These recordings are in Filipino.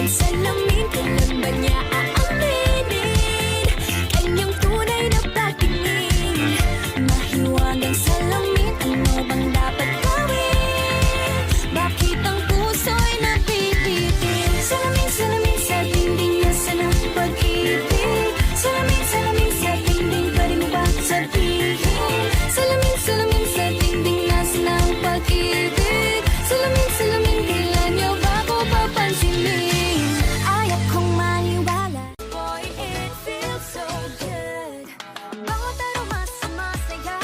ng salamin, kailan ba niya aaminin kanyang tunay na pagtingin? Mahiwagang salamin, ano bang dapat gawin? Bakit ang puso'y napipitin? Salamin, salamin sa dingding, nasaan ang pag-ibig? Salamin, salamin sa dingding, pwede mo ba sabihin? Salamin, salamin sa dingding, nasaan ang pag-ibig? Salamin, salamin, kailan niyo ba ko papansinin? Ayaw kong maniwala. Boy, it feels so good. Bawat aroma sumasaya,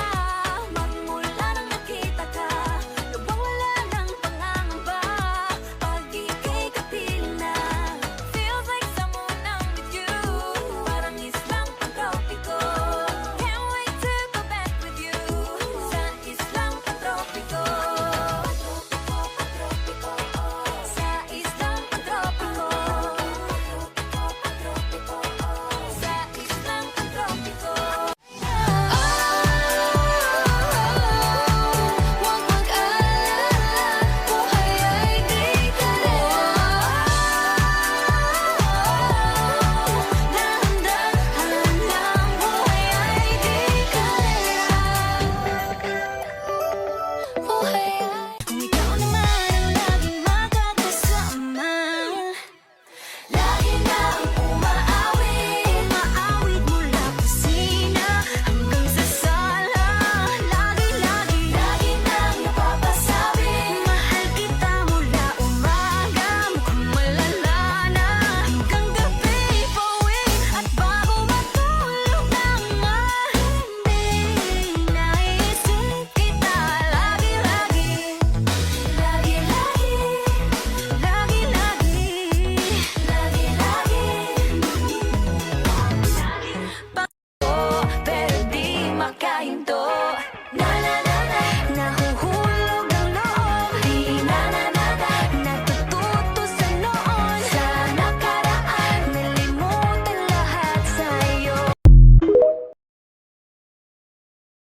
magmula nang nakita ka. Lubang wala ng pangangamba, pag ika'y kapiling na. Feels like someone I'm with you, parang islang pantropiko. Can't wait to go back with you, sa islang pantropiko. Sa islang pantropiko. Sa islang pantropiko. Huwag mag-alala, buhay ay di kalera. Dahan-dahan lang, buhay ay di kalera. Buhay ay